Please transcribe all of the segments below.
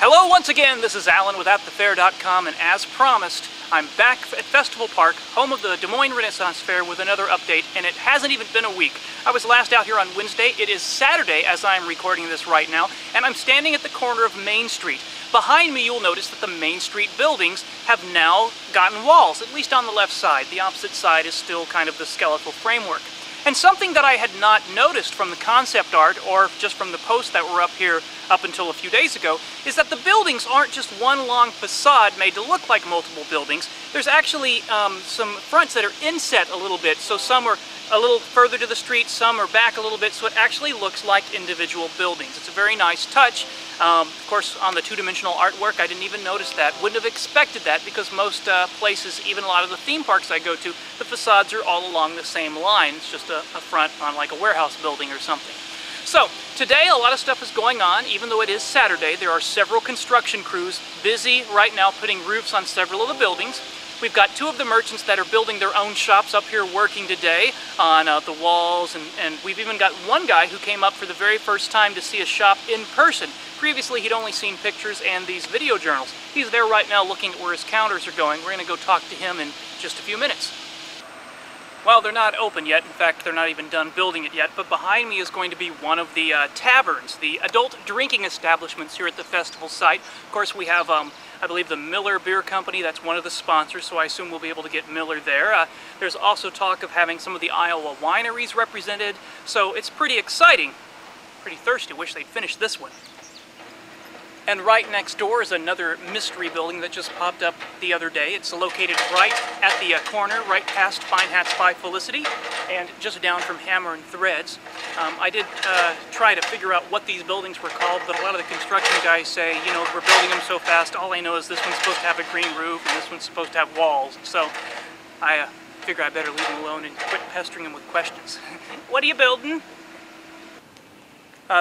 Hello once again, this is Alan with AtTheFair.com, and as promised, I'm back at Festival Park, home of the Des Moines Renaissance Fair, with another update, and it hasn't even been a week. I was last out here on Wednesday. It is Saturday as I'm recording this right now, and I'm standing at the corner of Main Street. Behind me, you'll notice that the Main Street buildings have now gotten walls, at least on the left side. The opposite side is still kind of the skeletal framework. And something that I had not noticed from the concept art, or just from the posts that were up here up until a few days ago, is that the buildings aren't just one long facade made to look like multiple buildings. There's actually some fronts that are inset a little bit, so some are a little further to the street, some are back a little bit, so it actually looks like individual buildings. It's a very nice touch. Of course, on the two-dimensional artwork, I didn't even notice that. Wouldn't have expected that because most places, even a lot of the theme parks I go to, the facades are all along the same line. It's just a front on like a warehouse building or something. So, today a lot of stuff is going on. Even though it is Saturday, there are several construction crews busy right now putting roofs on several of the buildings. We've got two of the merchants that are building their own shops up here working today on the walls, and we've even got one guy who came up for the very first time to see a shop in person. Previously, he'd only seen pictures and these video journals. He's there right now looking at where his counters are going. We're going to go talk to him in just a few minutes. Well, they're not open yet. In fact, they're not even done building it yet. But behind me is going to be one of the taverns, the adult drinking establishments here at the festival site. Of course, we have, I believe, the Miller Beer Company. That's one of the sponsors, so I assume we'll be able to get Miller there. There's also talk of having some of the Iowa wineries represented. So it's pretty exciting. Pretty thirsty. Wish they'd finish this one. And right next door is another mystery building that just popped up the other day. It's located right at the corner, right past Fine Hats by Felicity, and just down from Hammer and Threads. I did try to figure out what these buildings were called, but a lot of the construction guys say, you know, we're building them so fast, all I know is this one's supposed to have a green roof and this one's supposed to have walls. So I figure I better leave them alone and quit pestering them with questions. What are you building?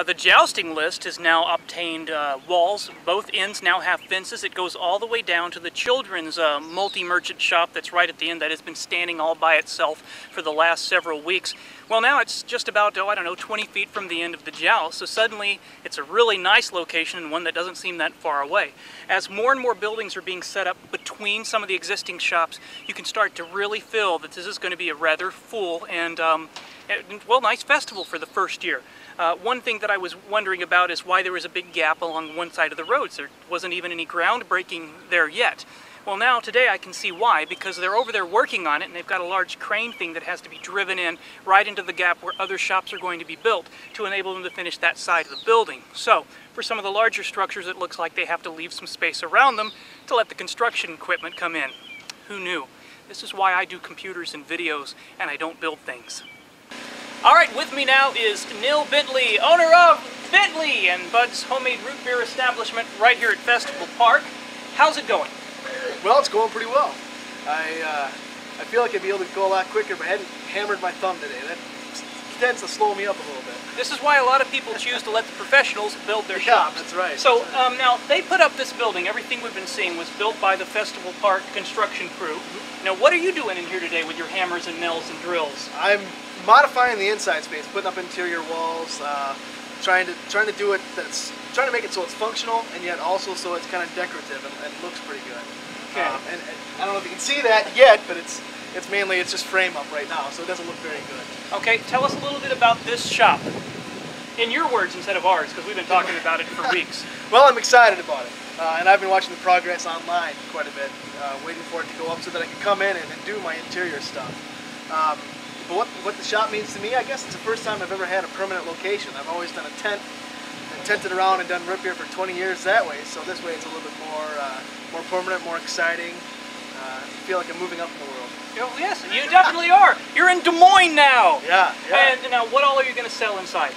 The jousting list has now obtained walls. Both ends now have fences. It goes all the way down to the children's multi-merchant shop that's right at the end that has been standing all by itself for the last several weeks. Well, now it's just about, I don't know, 20 feet from the end of the joust, so suddenly it's a really nice location and one that doesn't seem that far away. As more and more buildings are being set up between some of the existing shops, you can start to really feel that this is going to be a rather full and, well, nice festival for the first year. One thing that I was wondering about is why there was a big gap along one side of the roads. There wasn't even any groundbreaking there yet. Well, now today I can see why, because they're over there working on it and they've got a large crane thing that has to be driven in right into the gap where other shops are going to be built to enable them to finish that side of the building. So, for some of the larger structures it looks like they have to leave some space around them to let the construction equipment come in. Who knew? This is why I do computers and videos and I don't build things. Alright, with me now is Neal Bentley, owner of Bentley and Buds Homemade Root Beer Establishment right here at Festival Park. How's it going? Well, it's going pretty well. I feel like I'd be able to go a lot quicker if I hadn't hammered my thumb today. That tends to slow me up a little bit. This is why a lot of people choose to let the professionals build their shops. shops. That's right. So now, they put up this building. Everything we've been seeing was built by the Festival Park construction crew. Now, what are you doing in here today with your hammers and nails and drills? I'm modifying the inside space, putting up interior walls, trying to do it. Trying to make it so it's functional and yet also so it's kind of decorative and looks pretty good. Okay. And I don't know if you can see that yet, but it's just frame up right now, so it doesn't look very good. Okay, tell us a little bit about this shop. In your words instead of ours, because we've been talking about it for weeks. Well, I'm excited about it, and I've been watching the progress online quite a bit, waiting for it to go up so that I can come in and do my interior stuff. But what the shop means to me, I guess it's the first time I've ever had a permanent location. I've always done a tent, and tented around and done root beer for 20 years that way, so this way it's a little bit more permanent, more exciting. I feel like I'm moving up in the world. Oh, yes, you definitely are. You're in Des Moines now. Yeah. And now, what all are you going to sell inside?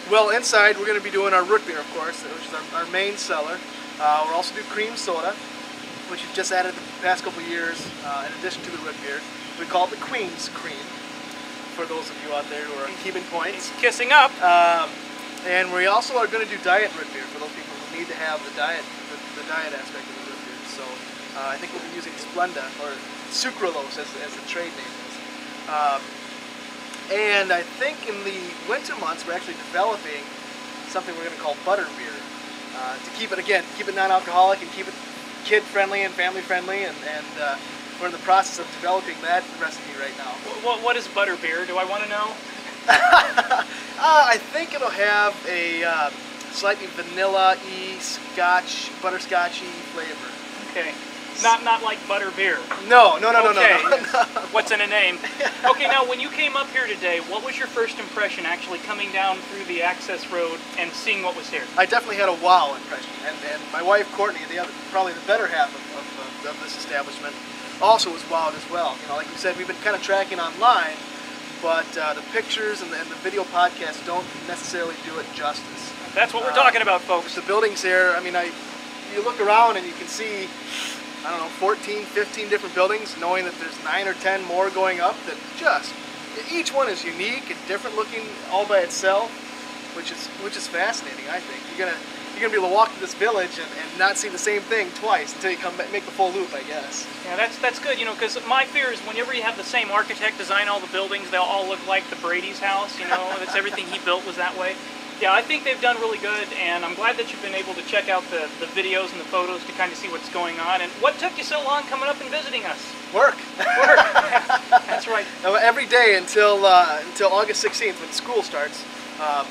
Well, inside we're going to be doing our root beer, of course, which is our main seller. We'll also do cream soda, which we've just added the past couple of years in addition to the root beer. We call it the Queen's Cream, for those of you out there who are keeping points. He's kissing up. And we also are going to do diet root beer for those people who need to have the diet aspect of the root beer. So I think we'll be using Splenda, or sucralose as the trade name is. And I think in the winter months we're actually developing something we're going to call butter beer. to keep it non-alcoholic and keep it kid-friendly and family-friendly, and we're in the process of developing that recipe right now. What is butter beer? Do I want to know? I think it'll have a slightly vanilla-y, butterscotchy flavor. Okay. Not like butter beer. No. Okay. What's in a name? Okay, now when you came up here today, what was your first impression actually coming down through the access road and seeing what was here? I definitely had a wow impression, and my wife Courtney, probably the better half of this establishment, also was wowed as well. You know, like you said, we've been kind of tracking online, but the pictures and the video podcasts don't necessarily do it justice. That's what we're talking about, folks. The buildings here, I mean, you look around and you can see, I don't know, 14, 15 different buildings, knowing that there's 9 or 10 more going up that each one is unique and different looking all by itself, which is fascinating, I think. You're gonna be able to walk to this village and not see the same thing twice until you come back, make the full loop, I guess. Yeah, that's good, you know, because my fear is whenever you have the same architect design all the buildings, they'll all look like the Brady's house, you know, that's everything he built was that way. Yeah, I think they've done really good, and I'm glad that you've been able to check out the videos and the photos to kind of see what's going on. And what took you so long coming up and visiting us? Work. That's right. Every day until August 16th when school starts, and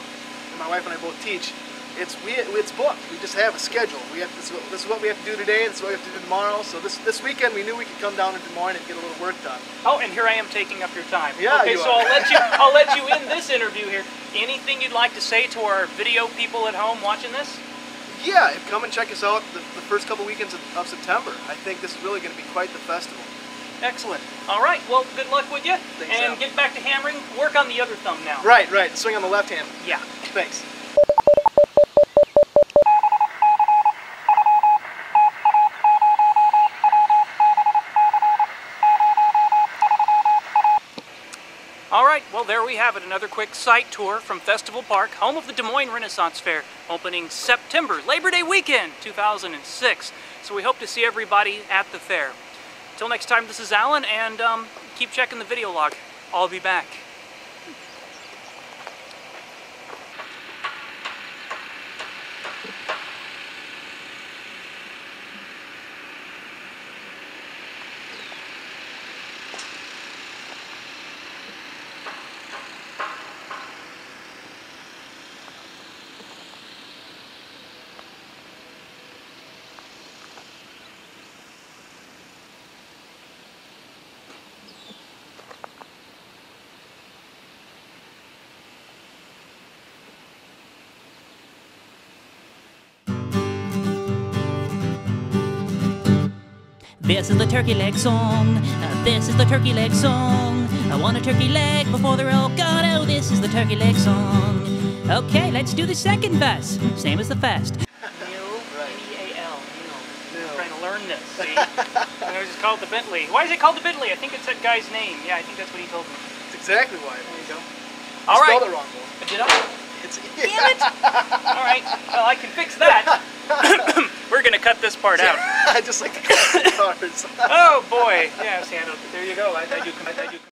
my wife and I both teach, it's booked. We just have a schedule. This is what we have to do today, this is what we have to do tomorrow. So this weekend we knew we could come down to Des Moines and get a little work done. Oh, and here I am taking up your time. Yeah, okay, so I'll let you in this interview here. Anything you'd like to say to our video people at home watching this? Yeah, come and check us out the first couple weekends of September. I think this is really going to be quite the festival. Excellent. All right, well, good luck with you. Thanks, and Al. get back to hammering. Work on the other thumb now. Right. Swing on the left hand. Yeah. Thanks. All right, well, there we have it. Another quick site tour from Festival Park, home of the Des Moines Renaissance Fair, opening September, Labor Day weekend, 2006. So we hope to see everybody at the fair. Till next time, this is Alan, and keep checking the video log. I'll be back. This is the turkey leg song. This is the turkey leg song. I want a turkey leg before they're all gone. Oh, this is the turkey leg song. Okay, let's do the second verse. Same as the first. Neal, N-E-A-L, Neal. I'm trying to learn this, see? And it was just called the Bentley. Why is it called the Bentley? I think it's that guy's name. Yeah, I think that's what he told me. That's exactly why. There you go. All right. Spelled it wrong, though. Did I? Damn it! All right, well, I can fix that. We're going to cut this part out. I just like to cut the cars. Oh, boy. Yeah, see, there you go. I do